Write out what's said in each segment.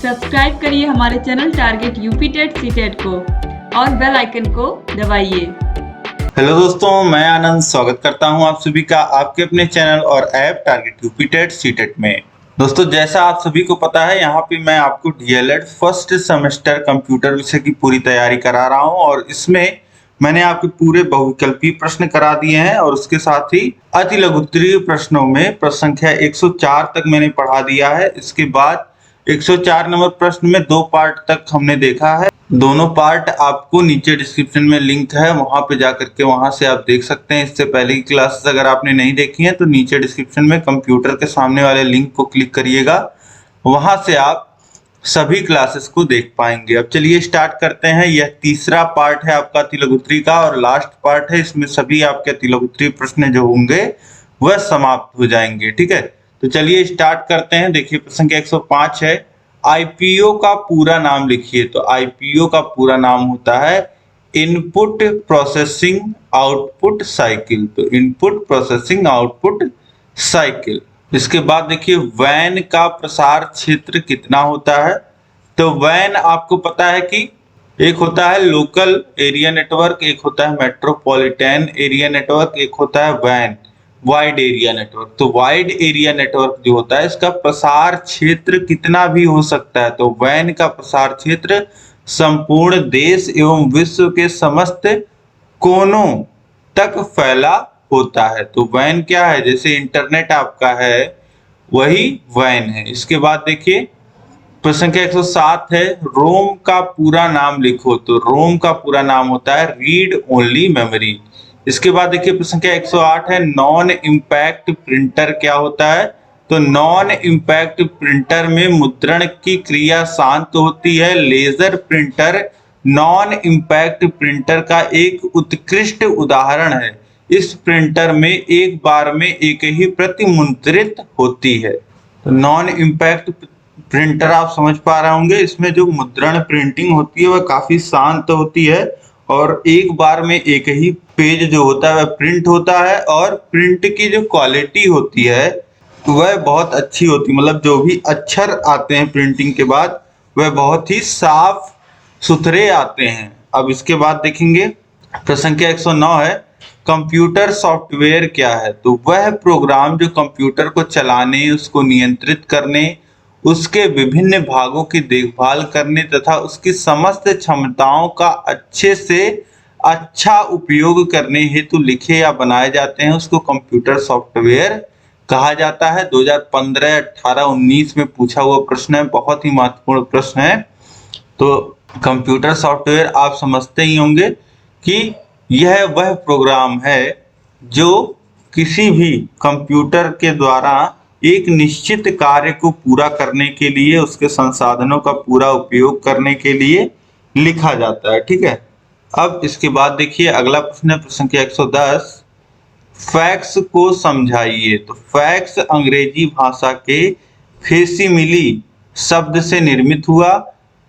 Subscribe करिए हमारे channel target UP TET CTET को और बेल आइकन को दबाइए। हेलो दोस्तों, मैं आनंद स्वागत करता हूं आप सभी का आपके अपने चैनल और app target UP TET CTET में। दोस्तों, जैसा आप सभी को पता है, यहाँ पे मैं आपको डीएलएड फर्स्ट सेमेस्टर कंप्यूटर विषय की पूरी तैयारी करा रहा हूँ और इसमें मैंने आपके पूरे बहुविकल्पीय प्रश्न करा दिए हैं और उसके साथ ही अति लघुत्तरीय प्रश्नों में प्रश्न संख्या 104 तक मैंने पढ़ा दिया है। इसके बाद 104 नंबर प्रश्न में 2 पार्ट तक हमने देखा है। दोनों पार्ट आपको नीचे डिस्क्रिप्शन में लिंक है, वहां पे जाकर के वहां से आप देख सकते हैं। इससे पहले की क्लासेस अगर आपने नहीं देखी है तो नीचे डिस्क्रिप्शन में कंप्यूटर के सामने वाले लिंक को क्लिक करिएगा, वहां से आप सभी क्लासेस को देख पाएंगे। अब चलिए स्टार्ट करते हैं। यह तीसरा पार्ट है आपका अतिलघुत्तरी का और लास्ट पार्ट है। इसमें सभी आपके अतिलघुत्तरी प्रश्न जो होंगे वह समाप्त हो जाएंगे। ठीक है, तो चलिए स्टार्ट करते हैं। देखिए प्रश्न संख्या 105 है, आईपीओ का पूरा नाम लिखिए। तो आईपीओ का पूरा नाम होता है इनपुट प्रोसेसिंग आउटपुट साइकिल। तो इनपुट प्रोसेसिंग आउटपुट साइकिल। इसके बाद देखिए वैन का प्रसार क्षेत्र कितना होता है। तो वैन आपको पता है कि एक होता है लोकल एरिया नेटवर्क, एक होता है मेट्रोपॉलिटन एरिया नेटवर्क, एक होता है वैन वाइड एरिया नेटवर्क। तो वाइड एरिया नेटवर्क जो होता है इसका प्रसार क्षेत्र कितना भी हो सकता है। तो वैन का प्रसार क्षेत्र संपूर्ण देश एवं विश्व के समस्त कोनों तक फैला होता है। तो वैन क्या है, जैसे इंटरनेट आपका है वही वैन है। इसके बाद देखिए प्रश्न संख्या 107 है, रोम का पूरा नाम लिखो। तो रोम का पूरा नाम होता है रीड ओनली मेमोरी। इसके बाद देखिए प्रश्न संख्या 108 है, नॉन इम्पैक्ट प्रिंटर क्या होता है। तो नॉन इम्पैक्ट प्रिंटर में मुद्रण की क्रिया शांत होती है। Laser printer non impact printer का एक उत्कृष्ट उदाहरण है। इस प्रिंटर में एक बार में एक ही प्रति मुद्रित होती है। तो नॉन इम्पैक्ट प्रिंटर आप समझ पा रहे होंगे, इसमें जो मुद्रण प्रिंटिंग होती है वह काफी शांत होती है और एक बार में एक ही पेज जो होता है वह प्रिंट होता है और प्रिंट की जो क्वालिटी होती है वह बहुत अच्छी होती है। मतलब जो भी अक्षर आते हैं प्रिंटिंग के बाद वह बहुत ही साफ सुथरे आते हैं। अब इसके बाद देखेंगे प्रश्न संख्या 109 है, कंप्यूटर सॉफ्टवेयर क्या है। तो वह प्रोग्राम जो कंप्यूटर को चलाने, उसको नियंत्रित करने, उसके विभिन्न भागों की देखभाल करने तथा उसकी समस्त क्षमताओं का अच्छे से अच्छा उपयोग करने हेतु लिखे या बनाए जाते हैं, उसको कंप्यूटर सॉफ्टवेयर कहा जाता है। 2015, 18, 19 में पूछा हुआ प्रश्न है, बहुत ही महत्वपूर्ण प्रश्न है। तो कंप्यूटर सॉफ्टवेयर आप समझते ही होंगे कि यह वह प्रोग्राम है जो किसी भी कंप्यूटर के द्वारा एक निश्चित कार्य को पूरा करने के लिए, उसके संसाधनों का पूरा उपयोग करने के लिए लिखा जाता है। ठीक है, अब इसके बाद देखिए अगला प्रश्न है प्रश्न संख्या 110, फैक्स को समझाइए। तो फैक्स अंग्रेजी भाषा के फेसिमिली शब्द से निर्मित हुआ।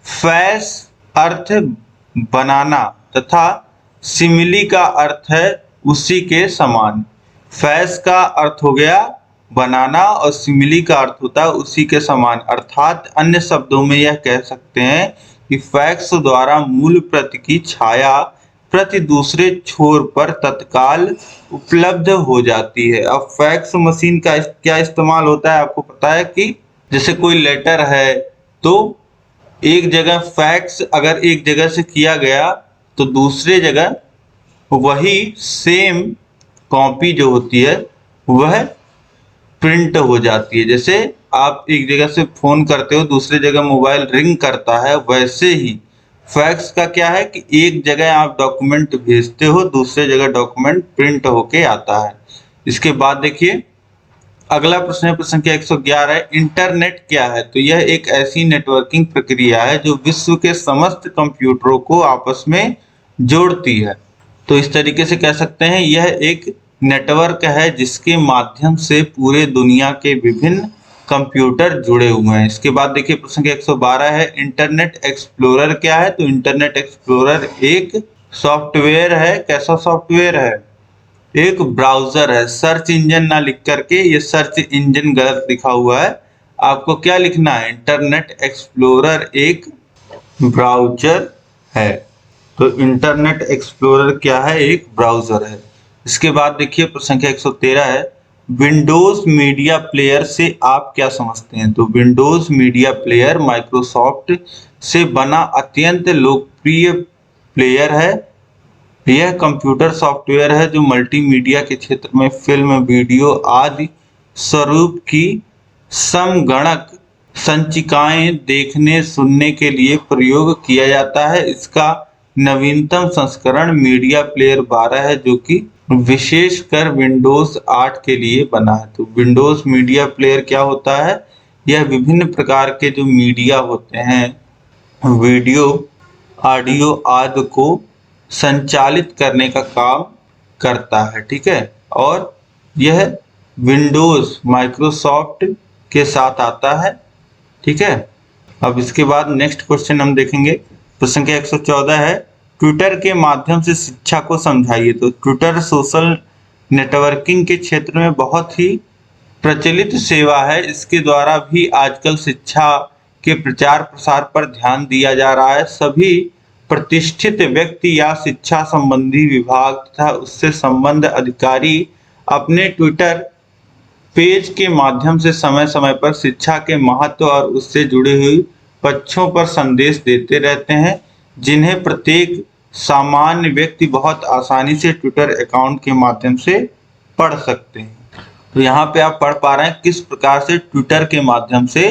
फैस अर्थ बनाना तथा सिमिली का अर्थ है उसी के समान। फैस का अर्थ हो गया बनाना और सिमिली का अर्थ होता है उसी के समान। अर्थात अन्य शब्दों में यह कह सकते हैं कि फैक्स द्वारा मूल प्रति की छाया प्रति दूसरे छोर पर तत्काल उपलब्ध हो जाती है। अब फैक्स मशीन का क्या इस्तेमाल होता है आपको पता है कि जैसे कोई लेटर है तो एक जगह फैक्स अगर एक जगह से किया गया तो दूसरे जगह वही सेम कॉपी जो होती है वह प्रिंट हो जाती है। जैसे आप एक जगह से फोन करते हो, दूसरी जगह मोबाइल रिंग करता है, वैसे ही फैक्स का क्या है कि एक जगह आप डॉक्यूमेंट भेजते हो, दूसरे जगह डॉक्यूमेंट प्रिंट होके आता है। इसके बाद देखिए अगला प्रश्न है प्रश्न संख्या 111 है, इंटरनेट क्या है। तो यह एक ऐसी नेटवर्किंग प्रक्रिया है जो विश्व के समस्त कंप्यूटरों को आपस में जोड़ती है। तो इस तरीके से कह सकते हैं यह एक नेटवर्क है जिसके माध्यम से पूरे दुनिया के विभिन्न कंप्यूटर जुड़े हुए हैं। इसके बाद देखिए प्रश्न संख्या 112 है, इंटरनेट एक्सप्लोरर क्या है। तो इंटरनेट एक्सप्लोरर एक सॉफ्टवेयर है। कैसा सॉफ्टवेयर है, एक ब्राउजर है। सर्च इंजन ना लिख करके, ये सर्च इंजन गलत लिखा हुआ है, आपको क्या लिखना है, इंटरनेट एक्सप्लोरर एक ब्राउज़र है। तो इंटरनेट एक्सप्लोरर क्या है, एक ब्राउज़र है। इसके बाद देखिए प्रश्न संख्या 113 है, विंडोज मीडिया प्लेयर से आप क्या समझते हैं। तो विंडोज मीडिया प्लेयर माइक्रोसॉफ्ट से बना अत्यंत लोकप्रिय प्लेयर है। यह कंप्यूटर सॉफ्टवेयर है जो मल्टीमीडिया के क्षेत्र में फिल्म, वीडियो आदि स्वरूप की समगणक संचिकाएं देखने सुनने के लिए प्रयोग किया जाता है। इसका नवीनतम संस्करण मीडिया प्लेयर 12 है जो कि विशेषकर विंडोज 8 के लिए बना है। तो विंडोज मीडिया प्लेयर क्या होता है, यह विभिन्न प्रकार के जो मीडिया होते हैं, वीडियो, ऑडियो आदि को संचालित करने का काम करता है, ठीक है। और यह विंडोज माइक्रोसॉफ्ट के साथ आता है, ठीक है। अब इसके बाद नेक्स्ट क्वेश्चन हम देखेंगे। प्रश्न संख्या 114 है, ट्विटर के माध्यम से शिक्षा को समझाइए। तो ट्विटर सोशल नेटवर्किंग के क्षेत्र में बहुत ही प्रचलित सेवा है। इसके द्वारा भी आजकल शिक्षा के प्रचार प्रसार पर ध्यान दिया जा रहा है। सभी प्रतिष्ठित व्यक्ति या शिक्षा संबंधी विभाग तथा उससे संबंध अधिकारी अपने ट्विटर पेज के माध्यम से समय समय पर शिक्षा के महत्व और उससे जुड़े हुए पक्षों पर संदेश देते रहते हैं, जिन्हें प्रत्येक सामान्य व्यक्ति बहुत आसानी से ट्विटर अकाउंट के माध्यम से पढ़ सकते हैं। तो यहाँ पे आप पढ़ पा रहे हैं किस प्रकार से ट्विटर के माध्यम से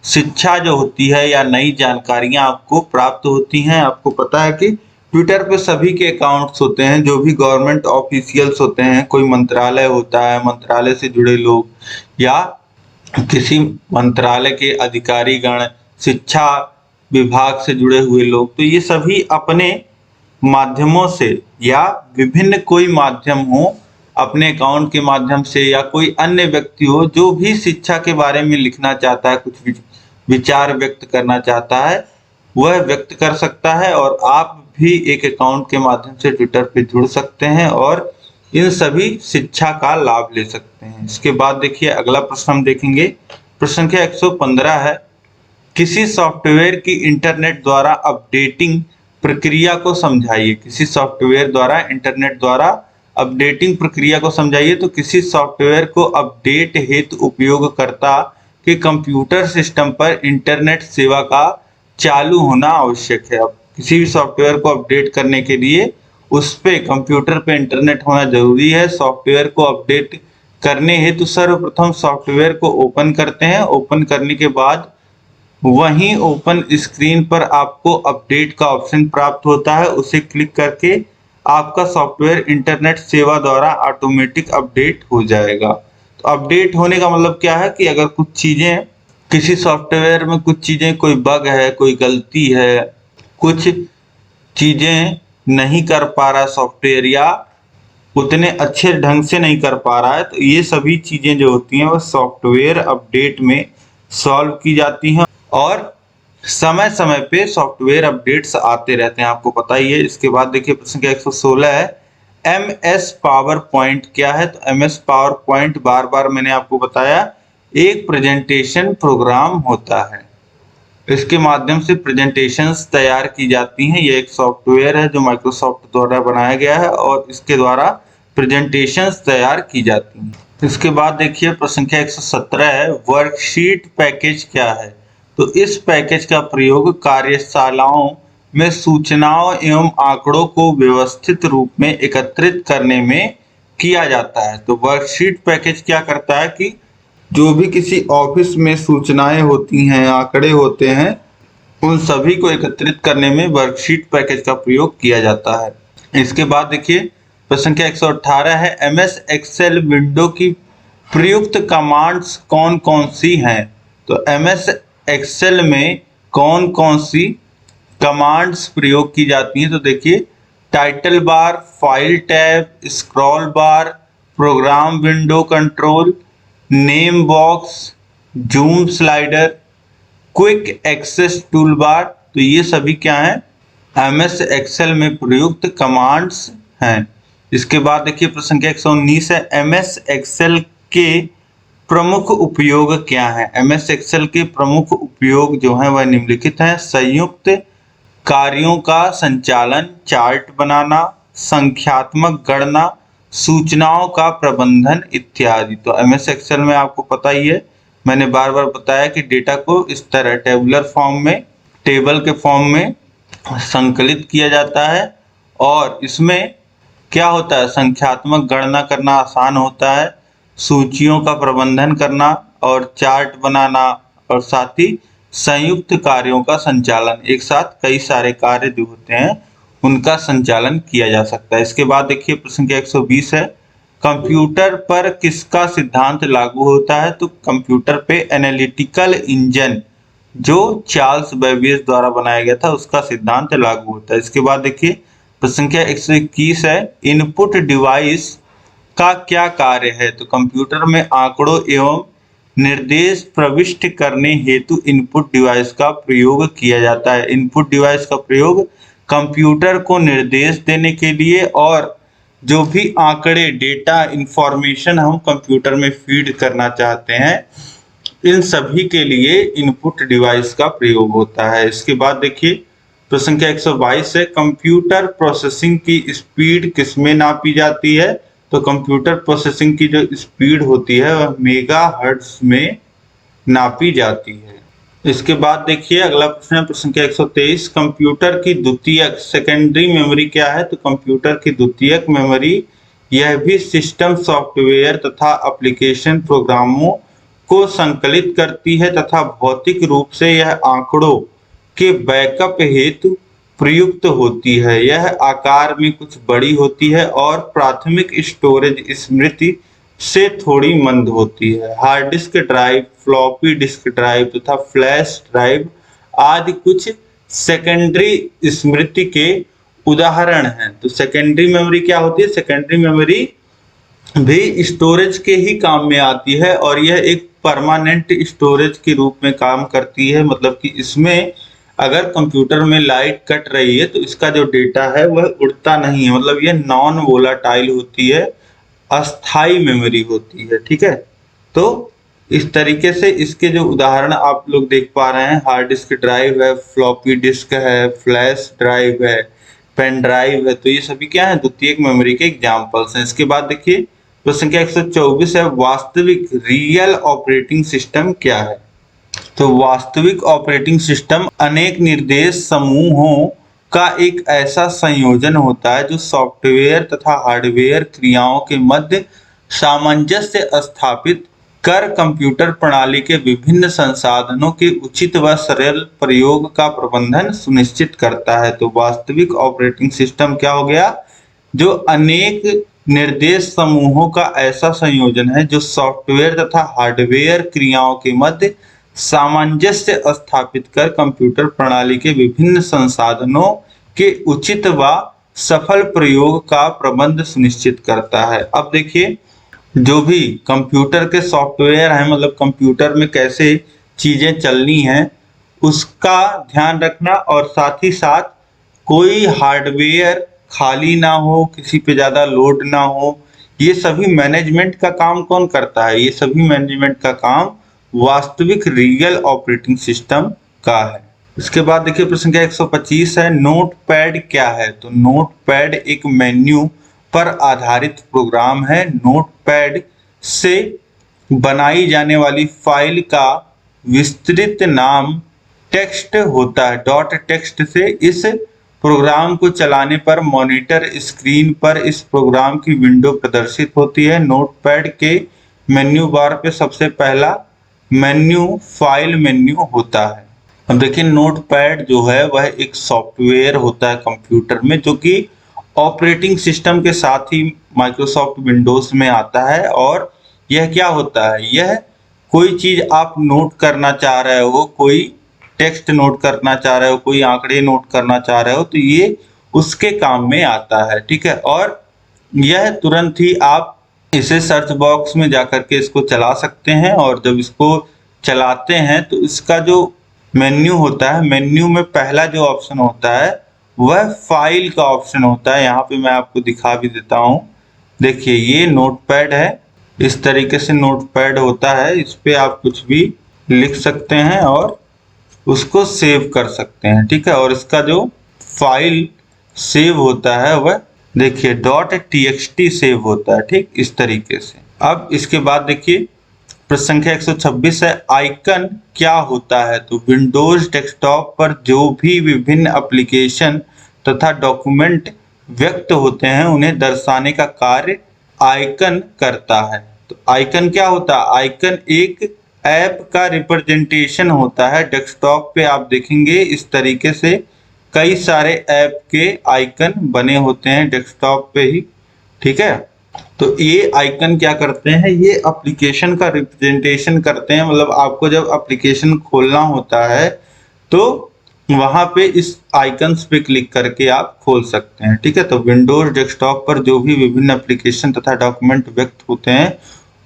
शिक्षा जो होती है या नई जानकारियां आपको प्राप्त होती हैं। आपको पता है कि ट्विटर पे सभी के अकाउंट्स होते हैं, जो भी गवर्नमेंट ऑफिशियल्स होते हैं, कोई मंत्रालय होता है, मंत्रालय से जुड़े लोग या किसी मंत्रालय के अधिकारी गण, शिक्षा विभाग से जुड़े हुए लोग, तो ये सभी अपने माध्यमों से या विभिन्न कोई माध्यम हो, अपने अकाउंट के माध्यम से या कोई अन्य व्यक्ति हो जो भी शिक्षा के बारे में लिखना चाहता है, कुछ विचार व्यक्त करना चाहता है, वह व्यक्त कर सकता है। और आप भी एक अकाउंट के माध्यम से ट्विटर पे जुड़ सकते हैं और इन सभी शिक्षा का लाभ ले सकते हैं। इसके बाद देखिए अगला प्रश्न हम देखेंगे। प्रश्न संख्या 115 है, किसी सॉफ्टवेयर की इंटरनेट द्वारा अपडेटिंग प्रक्रिया को समझाइए। किसी सॉफ्टवेयर द्वारा इंटरनेट द्वारा अपडेटिंग प्रक्रिया को समझाइए। तो किसी सॉफ्टवेयर को अपडेट हेतु उपयोगकर्ता के कंप्यूटर सिस्टम पर इंटरनेट सेवा का चालू होना आवश्यक है। अब किसी भी सॉफ्टवेयर को अपडेट करने के लिए उस पे कंप्यूटर पे इंटरनेट होना जरूरी है। सॉफ्टवेयर को अपडेट करने हेतु सर्वप्रथम सॉफ्टवेयर को ओपन करते हैं। ओपन करने के बाद वहीं ओपन स्क्रीन पर आपको अपडेट का ऑप्शन प्राप्त होता है। उसे क्लिक करके आपका सॉफ्टवेयर इंटरनेट सेवा द्वारा ऑटोमेटिक अपडेट हो जाएगा। तो अपडेट होने का मतलब क्या है कि अगर कुछ चीजें किसी सॉफ्टवेयर में, कुछ चीजें कोई बग है, कोई गलती है, कुछ चीजें नहीं कर पा रहा सॉफ्टवेयर या उतने अच्छे ढंग से नहीं कर पा रहा है, तो ये सभी चीजें जो होती हैं वह सॉफ्टवेयर अपडेट में सॉल्व की जाती हैं और समय समय पे सॉफ्टवेयर अपडेट्स आते रहते हैं, आपको पता ही है। इसके बाद देखिए प्रश्न संख्या 116 है, MS पावर पॉइंट क्या है। तो MS पावर पॉइंट बार बार मैंने आपको बताया एक प्रेजेंटेशन प्रोग्राम होता है। इसके माध्यम से प्रेजेंटेशंस तैयार की जाती हैं। यह एक सॉफ्टवेयर है जो माइक्रोसॉफ्ट द्वारा बनाया गया है और इसके द्वारा प्रेजेंटेशंस तैयार की जाती हैं। इसके बाद देखिए प्रश्न संख्या 117 है, वर्कशीट पैकेज क्या है। तो इस पैकेज का प्रयोग कार्यशालाओं में सूचनाओं एवं आंकड़ों को व्यवस्थित रूप में एकत्रित करने में किया जाता है। तो वर्कशीट पैकेज क्या करता है कि जो भी किसी ऑफिस में सूचनाएं होती हैं, आंकड़े होते हैं, उन सभी को एकत्रित करने में वर्कशीट पैकेज का प्रयोग किया जाता है। इसके बाद देखिए प्रश्न संख्या 118 है, MS एक्सेल विंडो की प्रयुक्त कमांड्स कौन कौन सी हैं। तो MS एक्सेल में कौन कौन सी कमांड्स प्रयोग की जाती हैं। तो देखिए title bar, file tab, scroll bar, program window control, name box, zoom slider, quick access tool bar, तो ये सभी क्या हैं, MS एक्सेल में प्रयुक्त कमांड्स हैं। इसके बाद देखिए प्रश्न संख्या 119 है, MS एक्सेल के प्रमुख उपयोग क्या है? एमएस एक्सेल के प्रमुख उपयोग जो हैं वह निम्नलिखित हैं। संयुक्त कार्यों का संचालन, चार्ट बनाना, संख्यात्मक गणना, सूचनाओं का प्रबंधन इत्यादि। तो एमएस एक्सेल में आपको पता ही है, मैंने बार बार बताया कि डेटा को इस तरह टेबुलर फॉर्म में, टेबल के फॉर्म में संकलित किया जाता है और इसमें क्या होता है, संख्यात्मक गणना करना आसान होता है, सूचियों का प्रबंधन करना और चार्ट बनाना, और साथ ही संयुक्त कार्यों का संचालन, एक साथ कई सारे कार्य जो होते हैं उनका संचालन किया जा सकता है। इसके बाद देखिए प्रश्न संख्या 120 है, कंप्यूटर पर किसका सिद्धांत लागू होता है? तो कंप्यूटर पे एनालिटिकल इंजन जो चार्ल्स बेबियस द्वारा बनाया गया था उसका सिद्धांत लागू होता है। इसके बाद देखिए प्रश्न संख्या 121 है, इनपुट डिवाइस का क्या कार्य है? तो कंप्यूटर में आंकड़ों एवं निर्देश प्रविष्ट करने हेतु इनपुट डिवाइस का प्रयोग किया जाता है। इनपुट डिवाइस का प्रयोग कंप्यूटर को निर्देश देने के लिए और जो भी आंकड़े, डेटा, इंफॉर्मेशन हम कंप्यूटर में फीड करना चाहते हैं, इन सभी के लिए इनपुट डिवाइस का प्रयोग होता है। इसके बाद देखिए प्रश्न संख्या 122 है, कंप्यूटर प्रोसेसिंग की स्पीड किसमें नापी जाती है? तो कंप्यूटर प्रोसेसिंग की जो स्पीड होती है वह मेगाहर्ट्ज में नापी जाती है। इसके बाद देखिए अगला प्रश्न है प्रश्न संख्या 123, कंप्यूटर की द्वितीयक सेकेंडरी मेमोरी क्या है? तो कंप्यूटर की द्वितीयक मेमोरी यह भी सिस्टम सॉफ्टवेयर तथा एप्लीकेशन प्रोग्रामों को संकलित करती है तथा भौतिक रूप से यह आंकड़ों के बैकअप हेतु प्रयुक्त होती है। यह आकार में कुछ बड़ी होती है और प्राथमिक स्टोरेज स्मृति से थोड़ी मंद होती है। Hard disk drive, floppy disk drive तथा फ्लैश ड्राइव आदि कुछ सेकेंडरी स्मृति के उदाहरण हैं। तो सेकेंडरी मेमोरी क्या होती है? सेकेंडरी मेमोरी भी स्टोरेज के ही काम में आती है और यह एक परमानेंट स्टोरेज के रूप में काम करती है। मतलब कि इसमें अगर कंप्यूटर में लाइट कट रही है तो इसका जो डेटा है वह उड़ता नहीं है, मतलब यह नॉन वोलाटाइल होती है, अस्थाई मेमोरी होती है। ठीक है, तो इस तरीके से इसके जो उदाहरण आप लोग देख पा रहे हैं, हार्ड डिस्क ड्राइव है, फ्लॉपी डिस्क है, फ्लैश ड्राइव है, पेन ड्राइव है, तो ये सभी क्या है, द्वितीयक मेमोरी के एग्जाम्पल्स हैं। इसके बाद देखिए प्रश्न संख्या 124 है, वास्तविक रियल ऑपरेटिंग सिस्टम क्या है? तो वास्तविक ऑपरेटिंग सिस्टम अनेक निर्देश समूहों का एक ऐसा संयोजन होता है जो सॉफ्टवेयर तथा हार्डवेयर क्रियाओं के मध्य सामंजस्य स्थापित कर कंप्यूटर प्रणाली के विभिन्न संसाधनों के उचित व सरल प्रयोग का प्रबंधन सुनिश्चित करता है। तो वास्तविक ऑपरेटिंग सिस्टम क्या हो गया? जो अनेक निर्देश समूहों का ऐसा संयोजन है जो सॉफ्टवेयर तथा हार्डवेयर क्रियाओं के मध्य सामंजस्य स्थापित कर कंप्यूटर प्रणाली के विभिन्न संसाधनों के उचित व सफल प्रयोग का प्रबंध सुनिश्चित करता है। अब देखिए जो भी कंप्यूटर के सॉफ्टवेयर हैं, मतलब कंप्यूटर में कैसे चीजें चलनी हैं उसका ध्यान रखना और साथ ही साथ कोई हार्डवेयर खाली ना हो, किसी पे ज्यादा लोड ना हो, ये सभी मैनेजमेंट का काम कौन करता है? ये सभी मैनेजमेंट का काम वास्तविक रियल ऑपरेटिंग सिस्टम का है। इसके बाद देखिए प्रश्न संख्या 125 है, नोटपैड क्या है? तो नोटपैड एक मेन्यू पर आधारित प्रोग्राम है। नोटपैड से बनाई जाने वाली फाइल का विस्तृत नाम टेक्स्ट होता है। डॉट टेक्स्ट से इस प्रोग्राम को चलाने पर मॉनिटर स्क्रीन पर इस प्रोग्राम की विंडो प्रदर्शित होती है। नोटपैड के मेन्यू बार पे सबसे पहला मेन्यू फाइल मेन्यू होता है। अब देखिए नोटपैड जो है वह एक सॉफ्टवेयर होता है कंप्यूटर में जो कि ऑपरेटिंग सिस्टम के साथ ही माइक्रोसॉफ्ट विंडोज में आता है। और यह क्या होता है? यह कोई चीज आप नोट करना चाह रहे हो, कोई टेक्स्ट नोट करना चाह रहे हो, कोई आंकड़े नोट करना चाह रहे हो, तो ये उसके काम में आता है। ठीक है, और यह तुरंत ही आप इसे सर्च बॉक्स में जाकर के इसको चला सकते हैं और जब इसको चलाते हैं तो इसका जो मेन्यू होता है, मेन्यू में पहला जो ऑप्शन होता है वह फाइल का ऑप्शन होता है। यहाँ पे मैं आपको दिखा भी देता हूँ। देखिए ये नोटपैड है, इस तरीके से नोटपैड होता है, इस पे आप कुछ भी लिख सकते हैं और उसको सेव कर सकते हैं। ठीक है, और इसका जो फाइल सेव होता है वह देखिए .txt सेव होता है। ठीक, इस तरीके से। अब इसके बाद देखिए प्रश्न संख्या 126 है, आइकन क्या होता है? तो विंडोज डेस्कटॉप पर जो भी विभिन्न एप्लीकेशन तथा डॉक्यूमेंट व्यक्त होते हैं उन्हें दर्शाने का कार्य आइकन करता है। तो आइकन क्या होता है? आइकन एक ऐप का रिप्रेजेंटेशन होता है। डेस्कटॉप पे आप देखेंगे इस तरीके से कई सारे ऐप के आइकन बने होते हैं डेस्कटॉप पे ही। ठीक है, तो ये आइकन क्या करते हैं? ये एप्लीकेशन का रिप्रेजेंटेशन करते हैं। मतलब आपको जब एप्लीकेशन खोलना होता है तो वहां पे इस आइकन्स पे क्लिक करके आप खोल सकते हैं। ठीक है, तो विंडोज डेस्कटॉप पर जो भी विभिन्न एप्लीकेशन तथा डॉक्यूमेंट व्यक्त होते हैं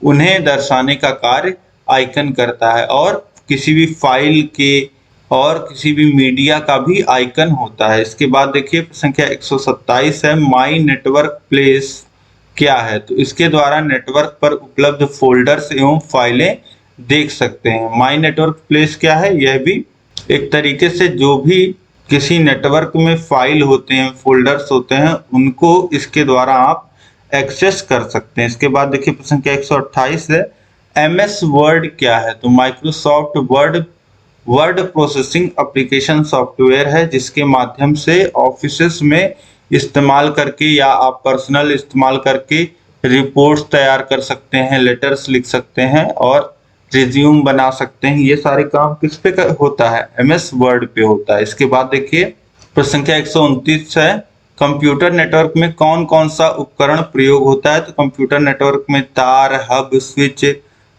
उन्हें दर्शाने का कार्य आइकन करता है। और किसी भी फाइल के और किसी भी मीडिया का भी आइकन होता है। इसके बाद देखिए संख्या 127 है, माई नेटवर्क प्लेस क्या है? तो इसके द्वारा नेटवर्क पर उपलब्ध फोल्डर्स एवं फाइलें देख सकते हैं। माई नेटवर्क प्लेस क्या है? यह भी एक तरीके से जो भी किसी नेटवर्क में फाइल होते हैं, फोल्डर्स होते हैं, उनको इसके द्वारा आप एक्सेस कर सकते हैं। इसके बाद देखिए प्रश्न संख्या 128 है, MS वर्ड क्या है? तो Microsoft word processing application software है जिसके माध्यम से ऑफिसेस में इस्तेमाल करके या आप पर्सनल इस्तेमाल करके रिपोर्ट्स तैयार कर सकते हैं, लेटर्स लिख सकते हैं और रिज्यूम बना सकते हैं। ये सारे काम किस पे होता है? MS वर्ड पे होता है। इसके बाद देखिए प्रश्न संख्या 129 है, कंप्यूटर नेटवर्क में कौन कौन सा उपकरण प्रयोग होता है? तो कंप्यूटर नेटवर्क में तार, हब, स्विच,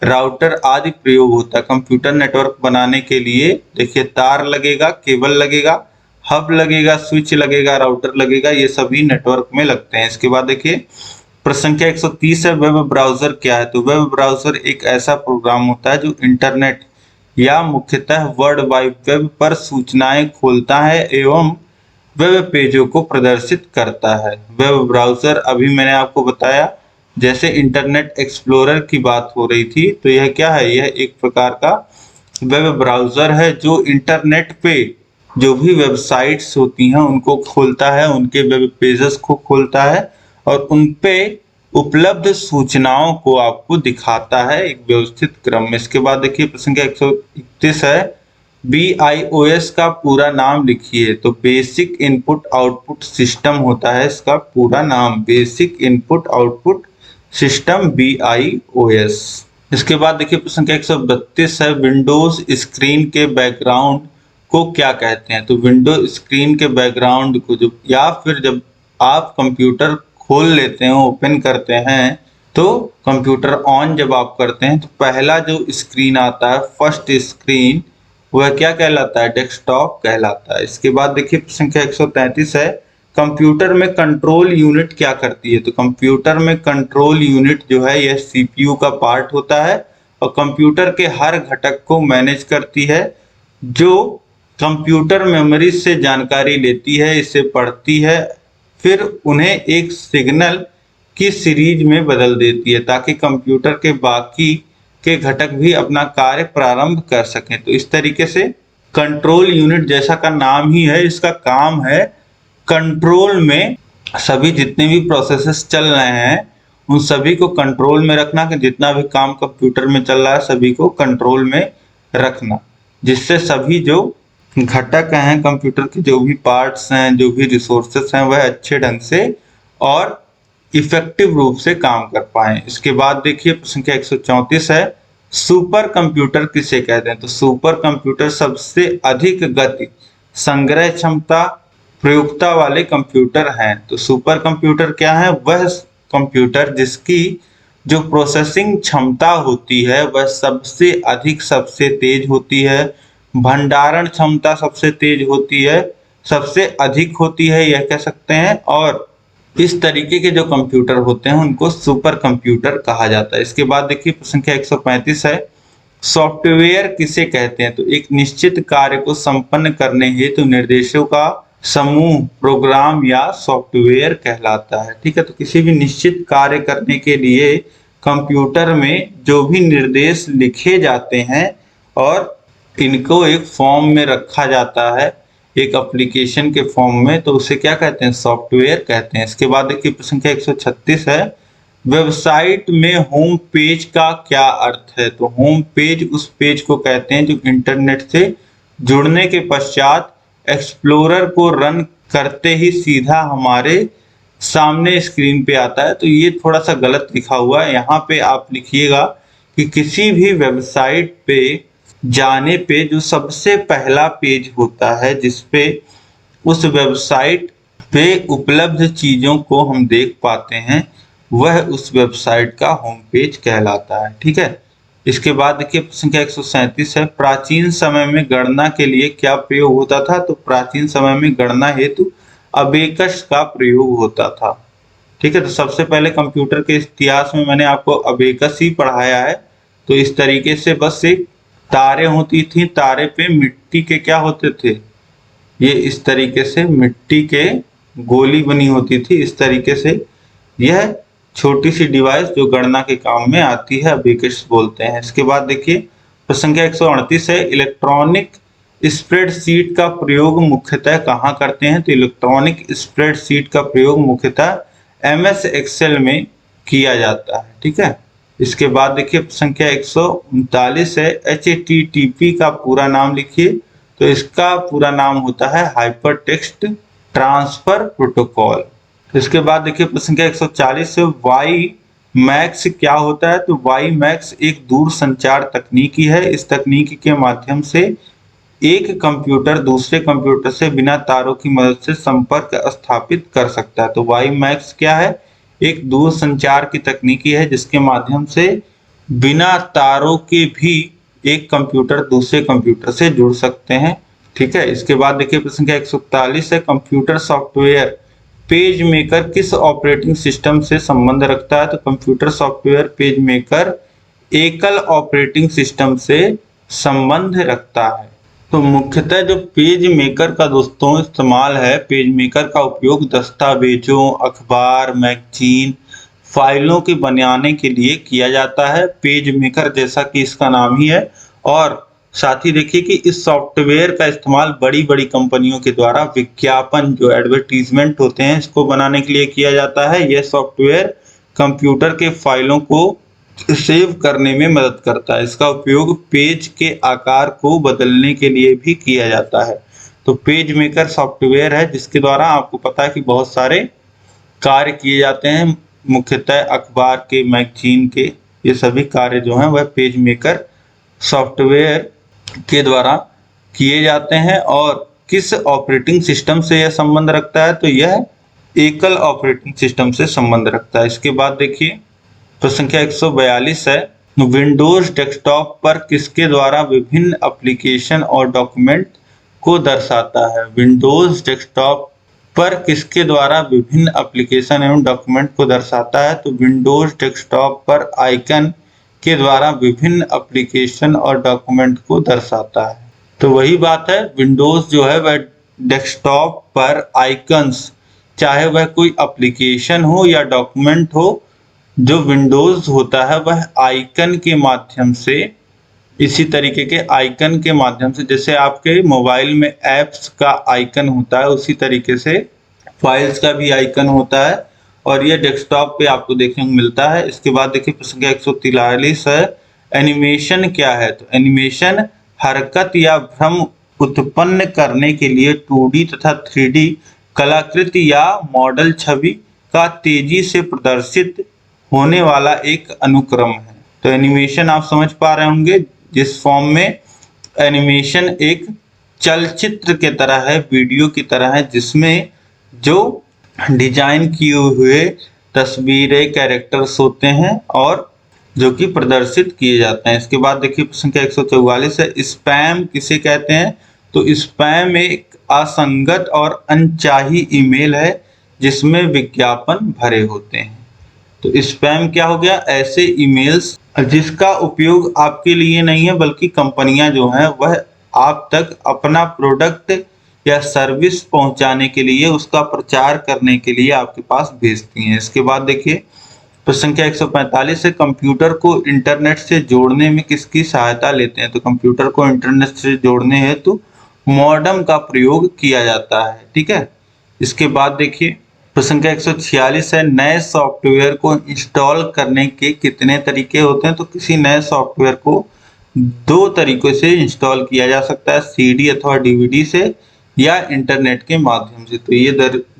राउटर आदि प्रयोग होता है। कंप्यूटर नेटवर्क बनाने के लिए देखिए तार लगेगा, केबल लगेगा, हब लगेगा, स्विच लगेगा, राउटर लगेगा, ये सभी नेटवर्क में लगते हैं। इसके बाद देखिए प्रश्न संख्या 130 है, वेब ब्राउजर क्या है? तो वेब ब्राउजर एक ऐसा प्रोग्राम होता है जो इंटरनेट या मुख्यतः वर्ल्ड वाइड वेब पर सूचनाएं खोलता है एवं वेब पेजों को प्रदर्शित करता है। वेब ब्राउजर अभी मैंने आपको बताया, जैसे इंटरनेट एक्सप्लोरर की बात हो रही थी, तो यह क्या है? यह एक प्रकार का वेब ब्राउजर है जो इंटरनेट पे जो भी वेबसाइट्स होती हैं उनको खोलता है, उनके वेब पेजेस को खोलता है और उन पे उपलब्ध सूचनाओं को आपको दिखाता है एक व्यवस्थित क्रम में। इसके बाद देखिए प्रश्न संख्या 131 है, BIOS का पूरा नाम लिखिए। तो बेसिक इनपुट आउटपुट सिस्टम होता है इसका पूरा नाम, basic input output system BIOS। इसके बाद देखिए प्रश्न संख्या 132 है, विंडोज स्क्रीन के बैकग्राउंड को क्या कहते हैं? तो विंडो स्क्रीन के बैकग्राउंड को जब या फिर जब आप कंप्यूटर खोल लेते हैं, ओपन करते हैं, तो कंप्यूटर ऑन जब आप करते हैं तो पहला जो स्क्रीन आता है, फर्स्ट स्क्रीन, वह क्या कहलाता है? डेस्कटॉप कहलाता है। इसके बाद देखिए संख्या 133 है, कंप्यूटर में कंट्रोल यूनिट क्या करती है? तो कंप्यूटर में कंट्रोल यूनिट जो है यह CPU का पार्ट होता है और कंप्यूटर के हर घटक को मैनेज करती है, जो कंप्यूटर मेमोरी से जानकारी लेती है, इसे पढ़ती है, फिर उन्हें एक सिग्नल की सीरीज में बदल देती है ताकि कंप्यूटर के बाकी के घटक भी अपना कार्य प्रारंभ कर सकें। तो इस तरीके से कंट्रोल यूनिट, जैसा का नाम ही है, इसका काम है कंट्रोल में सभी जितने भी प्रोसेसेस चल रहे हैं उन सभी को कंट्रोल में रखना, कि जितना भी काम कंप्यूटर में चल रहा है सभी को कंट्रोल में रखना, जिससे सभी जो घटक हैं कंप्यूटर के, जो भी पार्ट्स हैं, जो भी रिसोर्सेस हैं, वह अच्छे ढंग से और इफेक्टिव रूप से काम कर पाएं। इसके बाद देखिए प्रश्न संख्या 134 है, सुपर कंप्यूटर किसे कहते हैं? तो सुपर कंप्यूटर सबसे अधिक गति, संग्रह क्षमता, प्रयोक्ता वाले कंप्यूटर हैं। तो सुपर कंप्यूटर क्या है? वह कंप्यूटर जिसकी जो प्रोसेसिंग क्षमता होती है वह सबसे अधिक, सबसे तेज होती है, भंडारण क्षमता सबसे तेज होती है, सबसे अधिक होती है, यह कह सकते हैं। और इस तरीके के जो कंप्यूटर होते हैं उनको सुपर कंप्यूटर कहा जाता है। इसके बाद देखिए प्रश्न संख्या 135 है, सॉफ्टवेयर किसे कहते हैं? तो एक निश्चित कार्य को संपन्न करने हेतु निर्देशों का समूह प्रोग्राम या सॉफ्टवेयर कहलाता है। ठीक है, तो किसी भी निश्चित कार्य करने के लिए कंप्यूटर में जो भी निर्देश लिखे जाते हैं और इनको एक फॉर्म में रखा जाता है, एक एप्लीकेशन के फॉर्म में, तो उसे क्या कहते हैं? सॉफ्टवेयर कहते हैं। इसके बाद देखिए प्रश्न संख्या 136 है, वेबसाइट में होम पेज का क्या अर्थ है? तो होम पेज उस पेज को कहते हैं जो इंटरनेट से जुड़ने के पश्चात एक्सप्लोरर को रन करते ही सीधा हमारे सामने स्क्रीन पे आता है। तो ये थोड़ा सा गलत लिखा हुआ है, यहाँ पे आप लिखिएगा कि किसी भी वेबसाइट पे जाने पे जो सबसे पहला पेज होता है जिसपे उस वेबसाइट पे उपलब्ध चीजों को हम देख पाते हैं, वह उस वेबसाइट का होम पेज कहलाता है। ठीक है। इसके बाद देखिए प्रश्न संख्या 137 है, प्राचीन समय में गणना के लिए क्या प्रयोग होता था? तो प्राचीन समय में गणना हेतु अबेकस का प्रयोग होता था। ठीक है। तो सबसे पहले कंप्यूटर के इतिहास में मैंने आपको अबेकस ही पढ़ाया है। तो इस तरीके से बस एक तारे होती थी, तारे पे मिट्टी के क्या होते थे? ये इस तरीके से मिट्टी के गोली बनी होती थी। इस तरीके से यह छोटी सी डिवाइस जो गणना के काम में आती है, अबेकस बोलते हैं। इसके बाद देखिए प्रश्न संख्या 138 है, इलेक्ट्रॉनिक स्प्रेडशीट का प्रयोग मुख्यतः कहाँ करते हैं? तो इलेक्ट्रॉनिक स्प्रेडशीट का प्रयोग मुख्यतः MS एक्सेल में किया जाता है। ठीक है। इसके बाद देखिए संख्या 139 है, HTTP का पूरा नाम लिखिए। तो इसका पूरा नाम होता है हाइपर टेक्स्ट ट्रांसफर प्रोटोकॉल। इसके बाद देखिए प्रश्न संख्या 140 है, WiMAX क्या होता है? तो WiMAX एक दूरसंचार तकनीकी है। इस तकनीकी के माध्यम से एक कंप्यूटर दूसरे कंप्यूटर से बिना तारों की मदद से संपर्क स्थापित कर सकता है। तो WiMAX क्या है? एक दूरसंचार की तकनीकी है जिसके माध्यम से बिना तारों के भी एक कंप्यूटर दूसरे कंप्यूटर से जुड़ सकते हैं। ठीक है। इसके बाद देखिए प्रश्न संख्या 141 है, कंप्यूटर सॉफ्टवेयर पेज मेकर किस ऑपरेटिंग सिस्टम से संबंध रखता है? तो कंप्यूटर सॉफ्टवेयर पेज मेकर एकल ऑपरेटिंग सिस्टम से संबंध रखता है। तो मुख्यतः जो पेज मेकर का दोस्तों इस्तेमाल है, पेज मेकर का उपयोग दस्तावेजों, अखबार, मैगजीन, फाइलों के बनाने के लिए किया जाता है। पेज मेकर जैसा कि इसका नाम ही है। और साथ ही देखिए कि इस सॉफ्टवेयर का इस्तेमाल बड़ी बड़ी कंपनियों के द्वारा विज्ञापन जो एडवर्टीजमेंट होते हैं इसको बनाने के लिए किया जाता है। यह सॉफ्टवेयर कंप्यूटर के फाइलों को सेव करने में मदद करता है। इसका उपयोग पेज के आकार को बदलने के लिए भी किया जाता है। तो पेज मेकर सॉफ्टवेयर है जिसके द्वारा आपको पता है कि बहुत सारे कार्य किए जाते हैं, मुख्यतः अखबार के, मैगजीन के, ये सभी कार्य जो हैं वह पेज मेकर सॉफ्टवेयर के द्वारा किए जाते हैं। और किस ऑपरेटिंग सिस्टम से यह संबंध रखता है? तो यह एकल ऑपरेटिंग सिस्टम से संबंध रखता है। इसके बाद देखिए प्रश्न संख्या 142 है, विंडोज डेस्कटॉप पर किसके द्वारा विभिन्न एप्लीकेशन और डॉक्यूमेंट को दर्शाता है? विंडोज डेस्कटॉप पर किसके द्वारा विभिन्न एप्लीकेशन एवं डॉक्यूमेंट को दर्शाता है? तो विंडोज डेस्कटॉप पर आइकन के द्वारा विभिन्न एप्लीकेशन और डॉक्यूमेंट को दर्शाता है। तो वही बात है, विंडोज जो है वह डेस्कटॉप पर आइकन्स, चाहे वह कोई एप्लीकेशन हो या डॉक्यूमेंट हो, जो विंडोज होता है वह आइकन के माध्यम से, इसी तरीके के आइकन के माध्यम से, जैसे आपके मोबाइल में ऐप्स का आइकन होता है उसी तरीके से फाइल्स का भी आइकन होता है। और यह डेस्कटॉप पे आपको देखने को मिलता है। इसके बाद देखिए प्रश्न संख्या 143 है, एनिमेशन क्या है? तो एनिमेशन हरकत या भ्रम उत्पन्न करने के लिए 2D तथा 3D कलाकृति या मॉडल छवि का तेजी से प्रदर्शित होने वाला एक अनुक्रम है। तो एनिमेशन आप समझ पा रहे होंगे, जिस फॉर्म में एनिमेशन एक चलचित्र के तरह है, वीडियो की तरह है, जिसमें जो डिजाइन किए हुए तस्वीरें, कैरेक्टर्स होते हैं और जो कि प्रदर्शित किए जाते हैं। इसके बाद देखिए प्रश्न संख्या 144 है, स्पैम किसे कहते हैं? तो स्पैम एक असंगत और अनचाही ईमेल है जिसमें विज्ञापन भरे होते हैं। तो स्पैम क्या हो गया? ऐसे ईमेल्स जिसका उपयोग आपके लिए नहीं है बल्कि कंपनियां जो हैं वह आप तक अपना प्रोडक्ट या सर्विस पहुंचाने के लिए, उसका प्रचार करने के लिए आपके पास भेजती हैं। इसके बाद देखिए प्रश्न संख्या 145 है, कंप्यूटर को इंटरनेट से जोड़ने में किसकी सहायता लेते हैं? तो कंप्यूटर को इंटरनेट से जोड़ने हेतु मॉडेम का प्रयोग किया जाता है। ठीक है, इसके बाद देखिए प्रश्न संख्या 146 है, नए सॉफ्टवेयर को इंस्टॉल करने के कितने तरीके होते हैं? तो किसी नए सॉफ्टवेयर को दो तरीकों से इंस्टॉल किया जा सकता है, सीडी अथवा डीवीडी से या इंटरनेट के माध्यम से। तो ये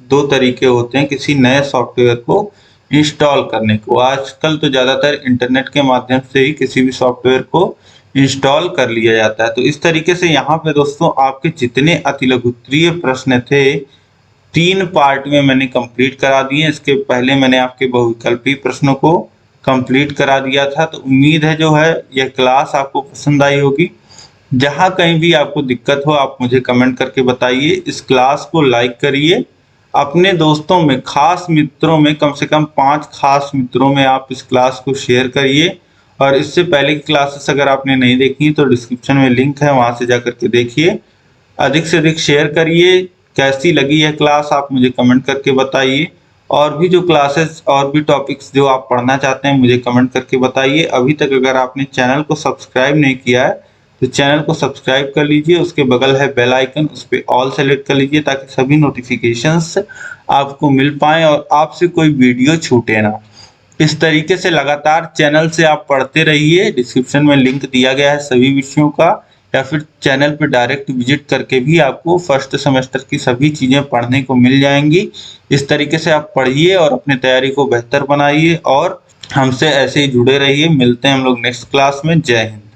दो तरीके होते हैं किसी नए सॉफ्टवेयर को इंस्टॉल करने को। आजकल तो ज़्यादातर इंटरनेट के माध्यम से ही किसी भी सॉफ्टवेयर को इंस्टॉल कर लिया जाता है। तो इस तरीके से यहाँ पे दोस्तों आपके जितने अतिलघुत्तरीय प्रश्न थे 3 पार्ट में मैंने कंप्लीट करा दिए। इसके पहले मैंने आपके बहुविकल्पी प्रश्नों को कंप्लीट करा दिया था। तो उम्मीद है जो है यह क्लास आपको पसंद आई होगी। जहाँ कहीं भी आपको दिक्कत हो आप मुझे कमेंट करके बताइए। इस क्लास को लाइक करिए, अपने दोस्तों में, खास मित्रों में, कम से कम 5 खास मित्रों में आप इस क्लास को शेयर करिए। और इससे पहले की क्लासेस अगर आपने नहीं देखी तो डिस्क्रिप्शन में लिंक है, वहां से जाकर के देखिए। अधिक से अधिक शेयर करिए। कैसी लगी यह क्लास आप मुझे कमेंट करके बताइए। और भी जो क्लासेस और भी टॉपिक्स जो आप पढ़ना चाहते हैं मुझे कमेंट करके बताइए। अभी तक अगर आपने चैनल को सब्सक्राइब नहीं किया है तो चैनल को सब्सक्राइब कर लीजिए। उसके बगल है बेल आइकन, उस पर ऑल सेलेक्ट कर लीजिए ताकि सभी नोटिफिकेशंस आपको मिल पाएँ और आपसे कोई वीडियो छूटे ना। इस तरीके से लगातार चैनल से आप पढ़ते रहिए। डिस्क्रिप्शन में लिंक दिया गया है सभी विषयों का, या फिर चैनल पर डायरेक्ट विजिट करके भी आपको फर्स्ट सेमेस्टर की सभी चीज़ें पढ़ने को मिल जाएंगी। इस तरीके से आप पढ़िए और अपनी तैयारी को बेहतर बनाइए और हमसे ऐसे ही जुड़े रहिए। मिलते हैं हम लोग नेक्स्ट क्लास में। जय हिंद।